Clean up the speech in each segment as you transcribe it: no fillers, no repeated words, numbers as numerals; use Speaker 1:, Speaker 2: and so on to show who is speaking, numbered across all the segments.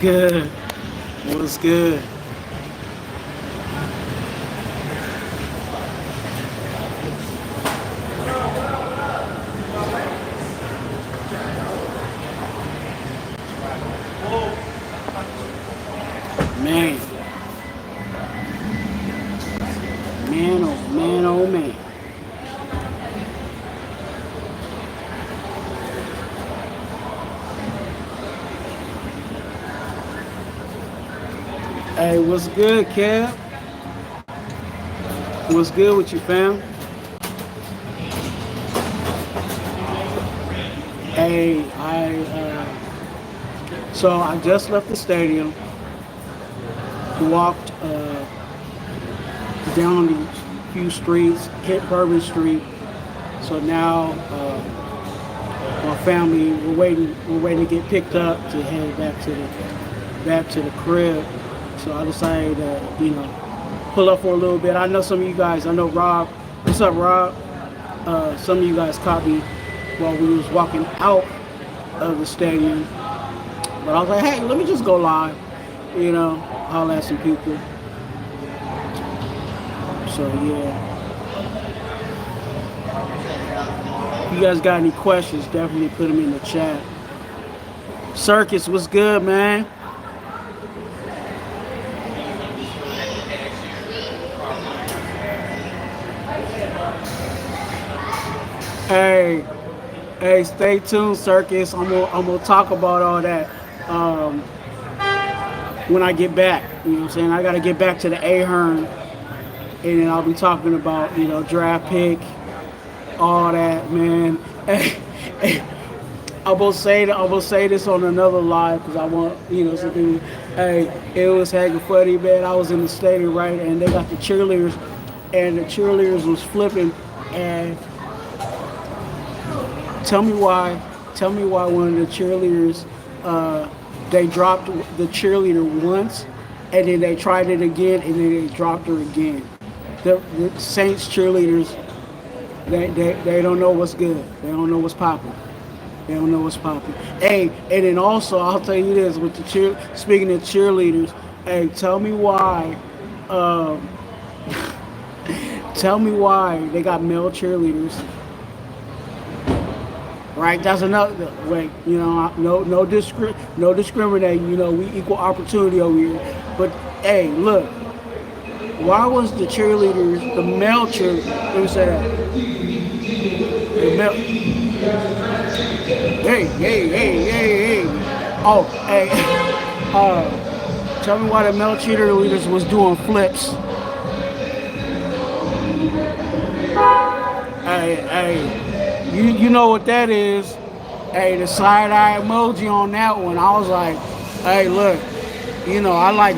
Speaker 1: Good. What's good? Man, man, oh man, oh man. Hey, what's good, Kev? What's good with you, fam? Hey, so I just left the stadium, walked down a few streets, hit Bourbon Street. So now my family we're waiting to get picked up to head back to the crib. So I decided to pull up for a little bit. I know some of you guys. I know Rob. What's up, Rob? Some of you guys caught me while we was walking out of the stadium. But I was like, hey, let me just go live. Holler at some people. So yeah. If you guys got any questions, definitely put them in the chat. Circus, what's good, man? Hey, stay tuned, Circus. I'm gonna talk about all that when I get back. You know what I'm saying? I gotta get back to the Ahern, and then I'll be talking about draft pick, all that, man. Hey, I'm gonna say this on another live because I want something. Hey, it was heckin' funny, man. I was in the stadium, right, and they got the cheerleaders, and the cheerleaders was flipping. And tell me why one of the cheerleaders they dropped the cheerleader once, and then they tried it again, and then they dropped her again. The Saints cheerleaders, they don't know what's good. They don't know what's popping. They don't know what's popping. Hey, and then also I'll tell you this with the speaking of cheerleaders. Hey, tell me why. Tell me why they got male cheerleaders. Right, that's another way. No discriminating. We equal opportunity over here. But hey, look, why was the cheerleaders, the male cheerleaders? Let me say that. The male. Hey. Oh, hey. Tell me why the male cheerleaders was doing flips. Hey. You know what that is. Hey, the side-eye emoji on that one. I was like, hey, look, I like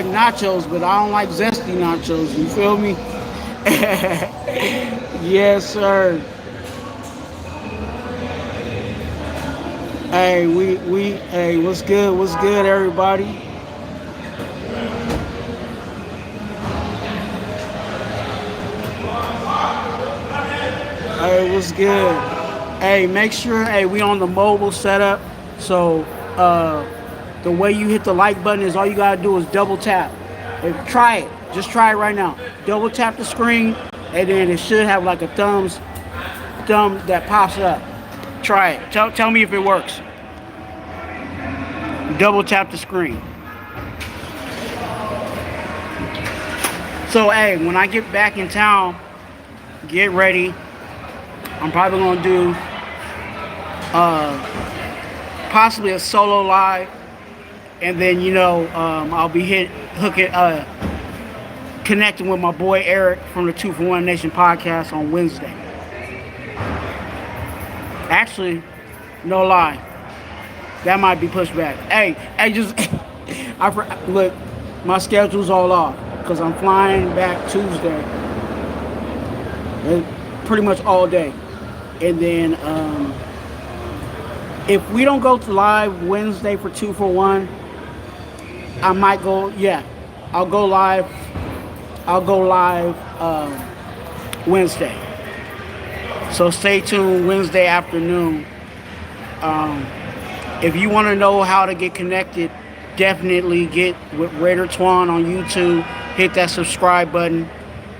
Speaker 1: nachos, but I don't like zesty nachos. You feel me? Yes, sir. Hey, hey, what's good, everybody? Hey, what's good? Hey, make sure, we on the mobile setup. So the way you hit the like button is all you gotta do is double tap. Try it. Just try it right now. Double tap the screen, and then it should have like a thumb that pops up. Try it. Tell me if it works. Double tap the screen. So hey, when I get back in town, get ready. I'm probably gonna do possibly a solo live, and then I'll be connecting with my boy Eric from the 2 for 1 Nation podcast on Wednesday. Actually, no lie, that might be pushed back. Hey, just look, my schedule's all off because I'm flying back Tuesday, pretty much all day. And then if we don't go to live Wednesday for 2 for 1, I might go. Yeah, I'll go live Wednesday. So stay tuned Wednesday afternoon. If you want to know how to get connected definitely get with Raider Twuan on YouTube, hit that subscribe button,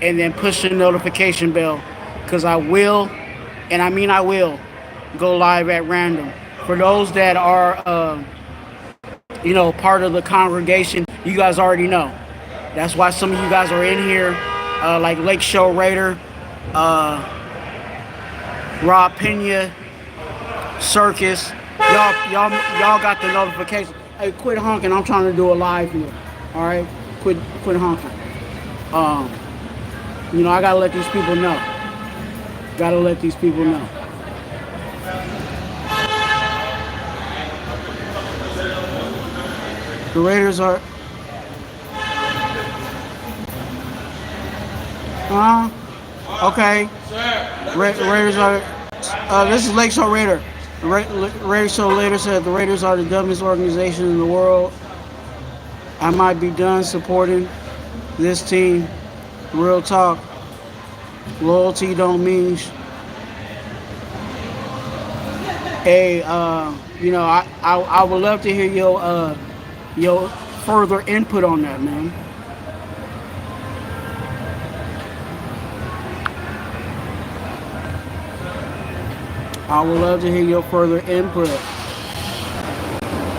Speaker 1: and then push the notification bell, because I will, and I mean I will, go live at random. For those that are, part of the congregation, you guys already know. That's why some of you guys are in here, like Lake Show Raider, Rob Pena, Circus. Y'all got the notification. Hey, quit honking. I'm trying to do a live here. All right, quit honking. I gotta let these people know. Gotta let these people know. The Raiders are. Okay. Raiders are. This is Lake Show Raider. Raider Show later said the Raiders are the dumbest organization in the world. I might be done supporting this team. Real talk. Loyalty don't mean. Hey, I would love to hear your further input on that, man. I would love to hear your further input.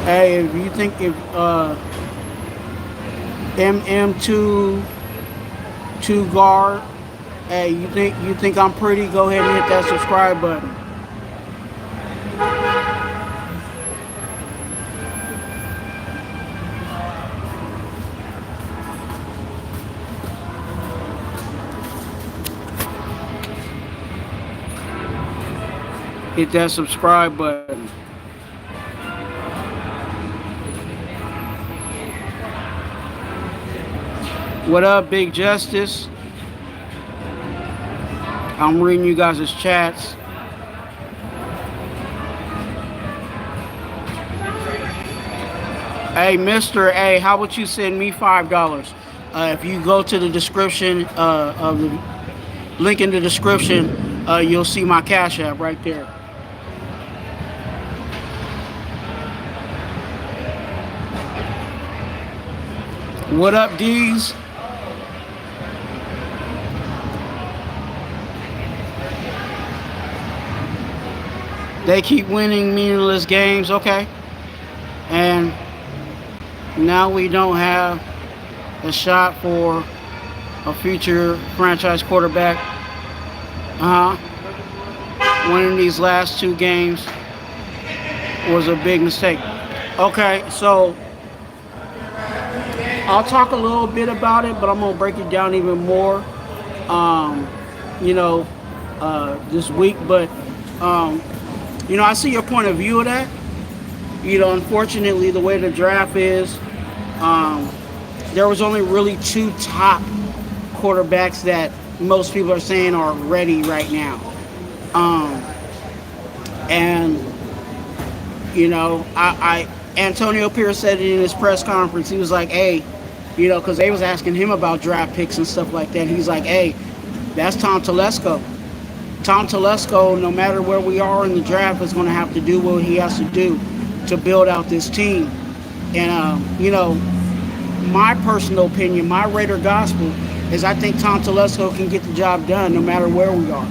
Speaker 1: Hey, if you think MM2 guard, hey, you think I'm pretty, go ahead and hit that subscribe button. Hit that subscribe button. What up, Big Justice? I'm reading you guys' chats. Hey, Mr. A, how would you send me $5? If you go to the description of the link in the description, you'll see my Cash App right there. What up, D's? They keep winning meaningless games, okay? And now we don't have a shot for a future franchise quarterback. Winning these last 2 games was a big mistake. Okay, so I'll talk a little bit about it, but I'm gonna break it down even more, this week. But I see your point of view of that. Unfortunately, the way the draft is, there was only really 2 top quarterbacks that most people are saying are ready right now. Antonio Pierce said it in his press conference. He was like, hey, because they was asking him about draft picks and stuff like that. He's like, hey, that's Tom Telesco. Tom Telesco, no matter where we are in the draft, is going to have to do what he has to do to build out this team. And, my personal opinion, my Raider gospel, is I think Tom Telesco can get the job done no matter where we are.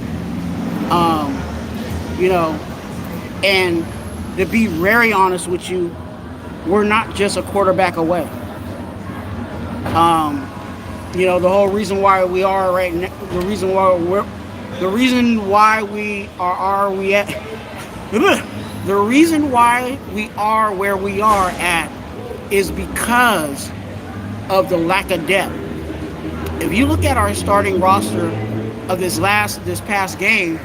Speaker 1: And to be very honest with you, we're not just a quarterback away. The whole reason why we are right now, the reason why we are where we are at is because of the lack of depth. If you look at our starting roster of this past game,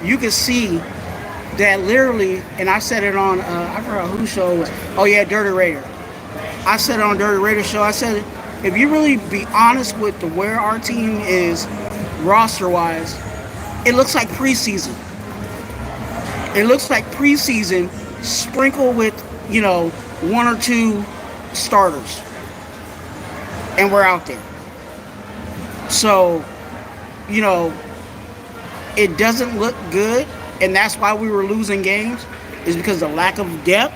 Speaker 1: you can see that literally, and I said it on, I forgot whose show it was. Oh yeah, Dirty Raider. I said it on Dirty Raider show. I said, if you really be honest with where our team is roster-wise, it looks like preseason. It looks like preseason sprinkled with, 1 or 2 starters. And we're out there. So, it doesn't look good. And that's why we were losing games, is because of the lack of depth.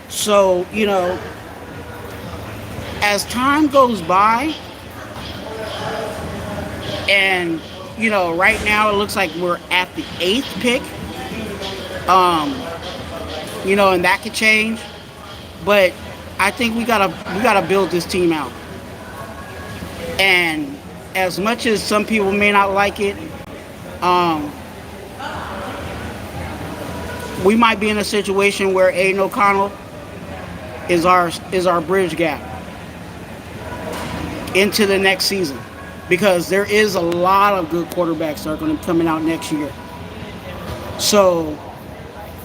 Speaker 1: So, as time goes by, and right now it looks like we're at the 8th pick. And that could change. But I think we gotta build this team out. And as much as some people may not like it, we might be in a situation where Aiden O'Connell is our bridge gap into the next season, because there is a lot of good quarterbacks that are going to be coming out next year. So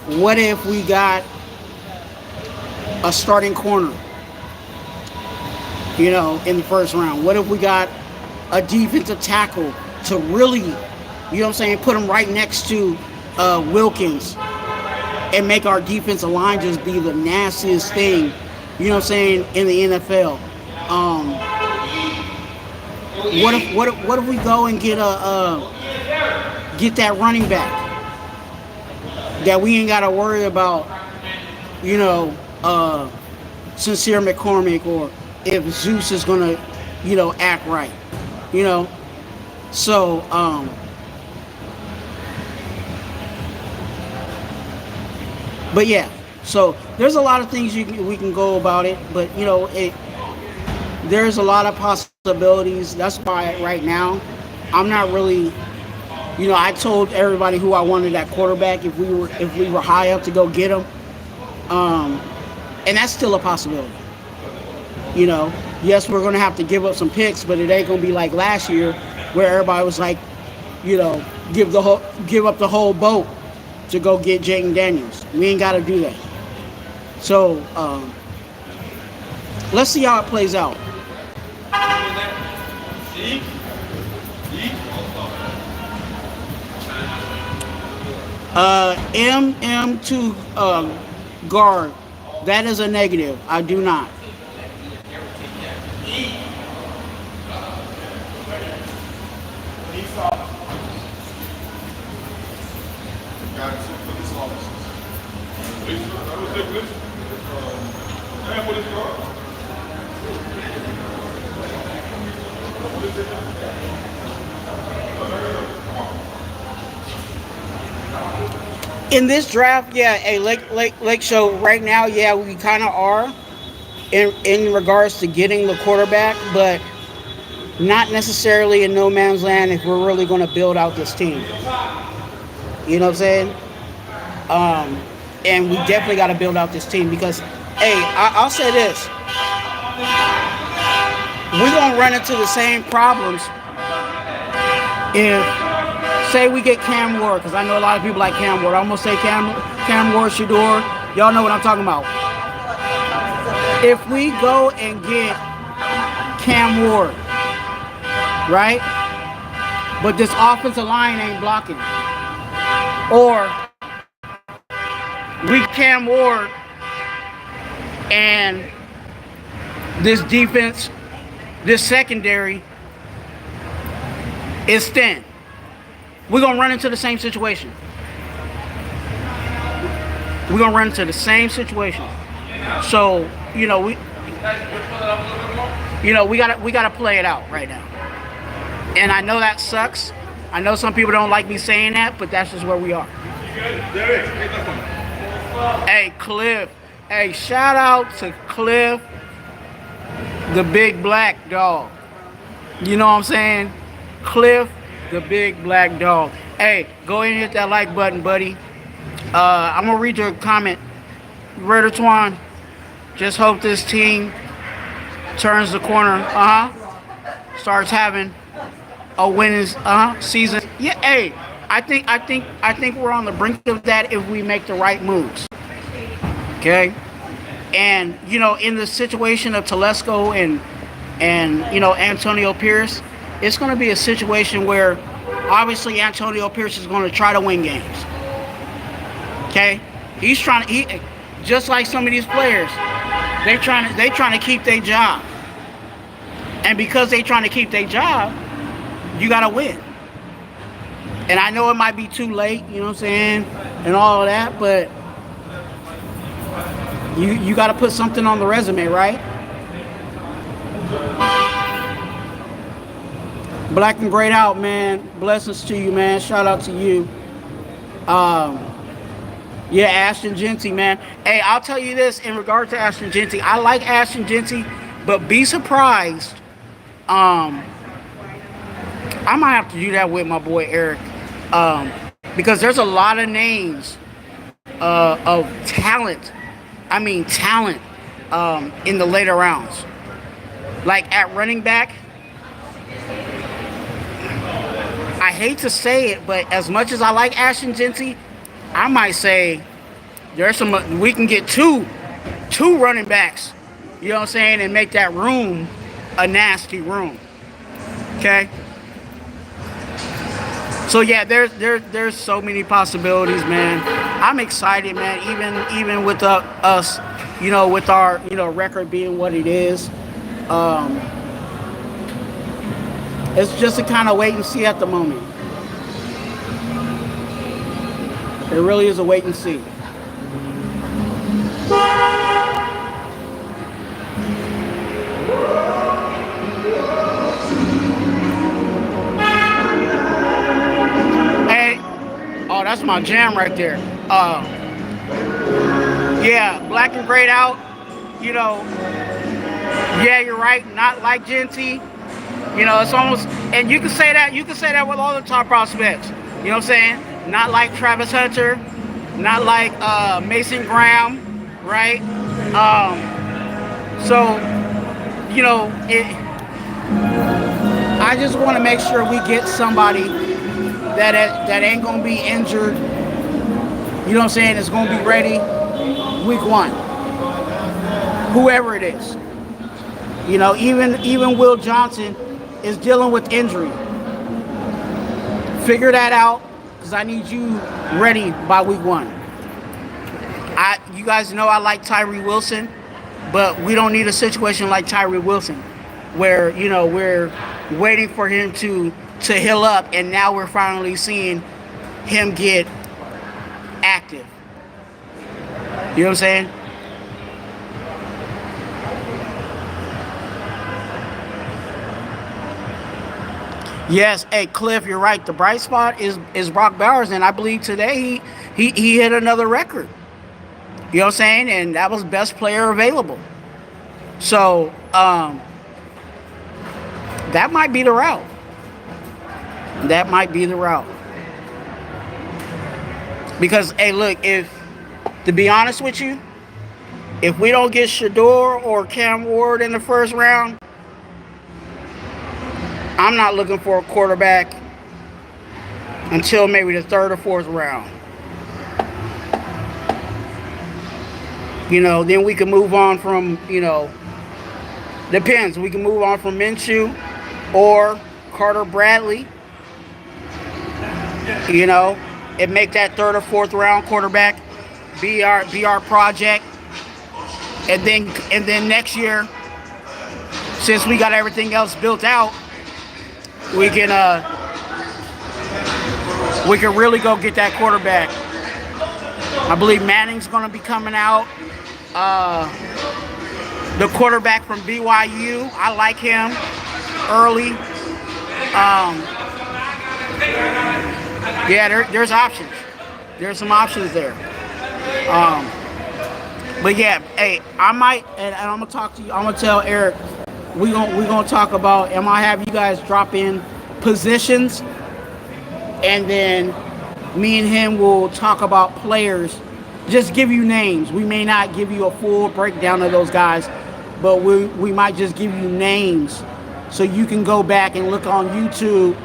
Speaker 1: what if we got a starting corner, in the first round? What if we got a defensive tackle to really, put him right next to Wilkins and make our defensive line just be the nastiest thing, in the NFL? What if we go and get that running back that we ain't got to worry about, Sincere McCormick, or if Zeus is gonna, act right, So but yeah, so there's a lot of things we can go about it, but there's a lot of possibilities. That's why right now I'm not really, I told everybody who I wanted at quarterback if we were high up to go get him, and that's still a possibility. Yes, we're gonna have to give up some picks, but it ain't gonna be like last year where everybody was like, give up the whole boat to go get Jaden Daniels. We ain't got to do that. So let's see how it plays out. MM2 guard. That is a negative. I do not. In this draft, yeah, Lake Show, right now, yeah, we kind of are in regards to getting the quarterback, but not necessarily in no man's land if we're really going to build out this team. You know what I'm saying? And we definitely got to build out this team because, hey, I'll say this. We're going to run into the same problems if, say, we get Cam Ward, because I know a lot of people like Cam Ward. I'm going to say Cam Ward, Shador. Y'all know what I'm talking about. If we go and get Cam Ward, right? But this offensive line ain't blocking. Or we Cam Ward and this defense, this secondary is thin. We're going to run into the same situation. We're going to run into the same situation. So, we got to play it out right now. And I know that sucks. I know some people don't like me saying that, but that's just where we are. Hey, Cliff. Hey, shout out to Cliff, the big black dog. You know what I'm saying? Cliff, the big black dog. Hey, go ahead and hit that like button, buddy. I'm going to read your comment. Raider Twuan, just hope this team turns the corner. Starts having a winning season. Yeah, hey, I think we're on the brink of that if we make the right moves. Okay? And, in the situation of Telesco and Antonio Pierce, it's going to be a situation where obviously Antonio Pierce is going to try to win games. Okay? He's just like some of these players, they trying to keep their job. And because they trying to keep their job, you got to win. And I know it might be too late, you know what I'm saying, and all of that, but you got to put something on the resume, right? Black and Great out, man. Blessings to you, man. Shout out to you. Yeah, Ashton Genty, man. Hey, I'll tell you this in regard to Ashton Genty. I like Ashton Genty, but be surprised. I might have to do that with my boy Eric, because there's a lot of names of talent. I mean, talent in the later rounds. Like at running back, I hate to say it, but as much as I like Ashton Genty, I might say there's some. We can get two running backs. You know what I'm saying, and make that room a nasty room. Okay. So yeah, there's so many possibilities, man. I'm excited, man. Even with us, you know, with our record being what it is, it's just a kind of wait and see at the moment. It really is a wait and see. Hey, oh, that's my jam right there. Yeah, Black and Great out. You know, yeah, you're right. Not like Genty. You know, it's almost, and you can say that with all the top prospects. You know what I'm saying? Not like Travis Hunter, not like Mason Graham, right? So, you know, I just want to make sure we get somebody that ain't gonna be injured. You know what I'm saying? It's gonna be ready week 1. Whoever it is. You know, even Will Johnson is dealing with injury. Figure that out, because I need you ready by week 1. You guys know I like Tyree Wilson, but we don't need a situation like Tyree Wilson where, you know, we're waiting for him to heal up, and now we're finally seeing him get active. You know what I'm saying? Yes, hey Cliff, you're right. The bright spot is Brock Bowers, and I believe today he hit another record. You know what I'm saying? And that was best player available. So that might be the route. That might be the route. Because hey, look, to be honest with you, if we don't get Shador or Cam Ward in the first round, I'm not looking for a quarterback until maybe the 3rd or 4th round. You know, then we can move on from, you know, depends. We can move on from Minshew or Carter Bradley. You know, and make that 3rd or 4th round quarterback be our project. And then next year, since we got everything else built out, we can really go get that quarterback. I believe Manning's going to be coming out. The quarterback from BYU, I like him early. Yeah, there's options. There's some options there. But yeah, hey, I might, and I'm gonna talk to you. I'm gonna tell Eric. We gonna talk about. I might have you guys drop in positions, and then me and him will talk about players. Just give you names. We may not give you a full breakdown of those guys, but we might just give you names so you can go back and look on YouTube.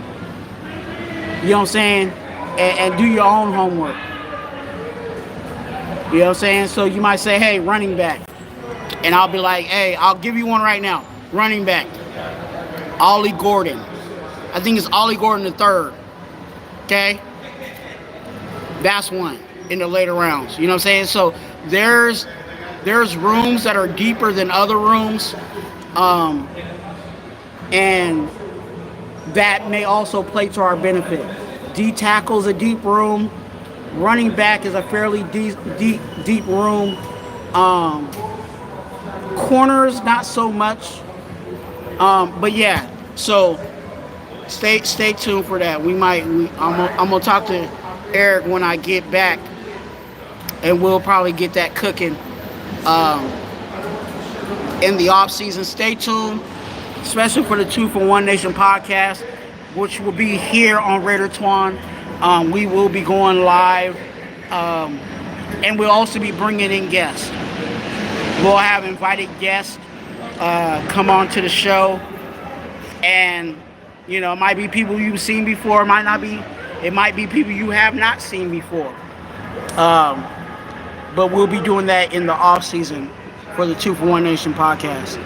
Speaker 1: You know what I'm saying, and do your own homework. You know what I'm saying? So you might say, hey, running back. And I'll be like, hey, I'll give you one right now. Running back. Ollie Gordon. I think it's Ollie Gordon the 3rd. Okay? That's one in the later rounds. You know what I'm saying? So there's rooms that are deeper than other rooms. And that may also play to our benefit. D tackle's a deep room. Running back is a fairly deep room. Corners, not so much. But yeah, so stay tuned for that. I'm gonna talk to Eric when I get back, and we'll probably get that cooking um, in the off season. Stay tuned, especially for the 2 for 1 Nation podcast, which will be here on Raider Twuan. We will be going live, and we'll also be bringing in guests. We'll have invited guests come on to the show, and it might be people you've seen before, it might not be. It might be people you have not seen before. But we'll be doing that in the off season for the 2 for 1 Nation podcast.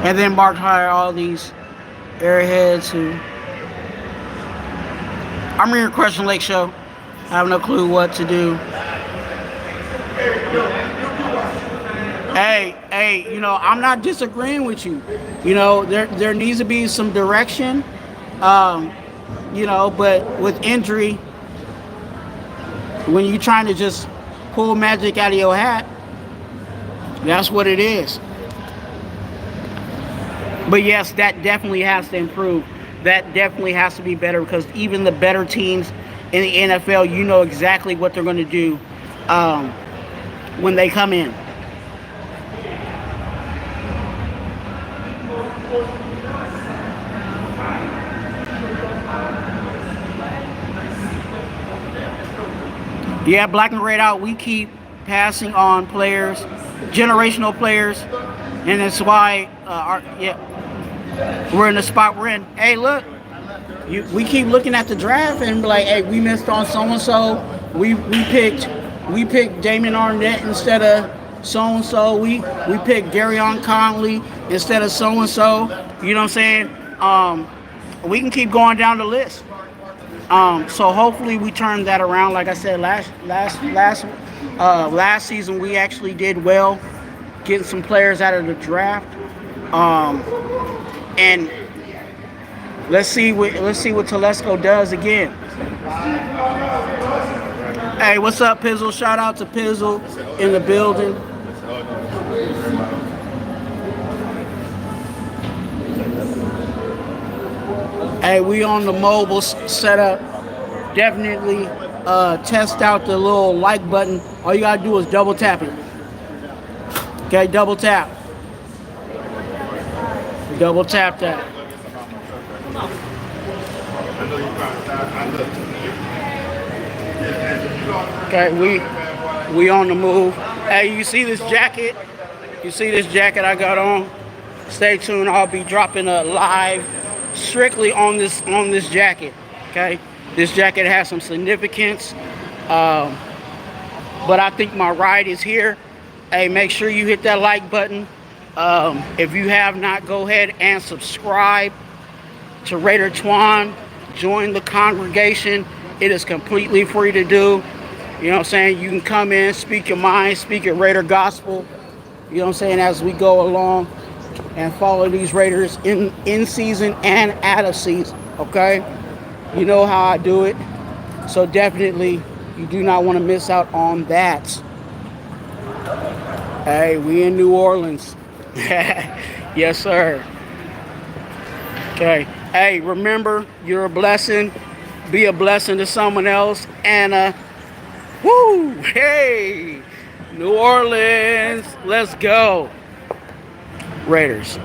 Speaker 1: And then Mark hired all these airheads who. I'm here at Crescent Lake Show. I have no clue what to do. Hey, I'm not disagreeing with you. There needs to be some direction. But with injury, when you're trying to just pull magic out of your hat, that's what it is. But yes, that definitely has to improve. That definitely has to be better, because even the better teams in the NFL, you know exactly what they're going to do when they come in. Yeah, Black and Red out. We keep passing on players, generational players, and that's why we're in the spot we're in. Hey, look, we keep looking at the draft and be like, hey, we missed on so and so. We picked Damon Arnett instead of so and so. We picked Darion Conley instead of so and so. You know what I'm saying? We can keep going down the list. So hopefully we turn that around. Like I said, last season we actually did well getting some players out of the draft. And let's see what Telesco does again. Hey, what's up, Pizzle? Shout out to Pizzle in the building. Hey, we on the mobile setup. Definitely test out the little like button. All you gotta do is double tap it. Okay, double tap. Double tap that. Okay, we on the move. Hey, you see this jacket? You see this jacket I got on? Stay tuned. I'll be dropping a live strictly on this jacket. Okay, this jacket has some significance, but I think my ride is here. Hey, make sure you hit that like button. If you have not, go ahead and subscribe to Raider Twuan. Join the congregation. It is completely free to do. You know what I'm saying? You can come in, speak your mind, speak your Raider gospel. You know what I'm saying? As we go along and follow these Raiders in season and out of season. Okay? You know how I do it. So definitely, you do not want to miss out on that. Hey, we in New Orleans. Yes, sir. Okay. Hey, remember, you're a blessing. Be a blessing to someone else. And, woo! Hey! New Orleans. Let's go. Raiders.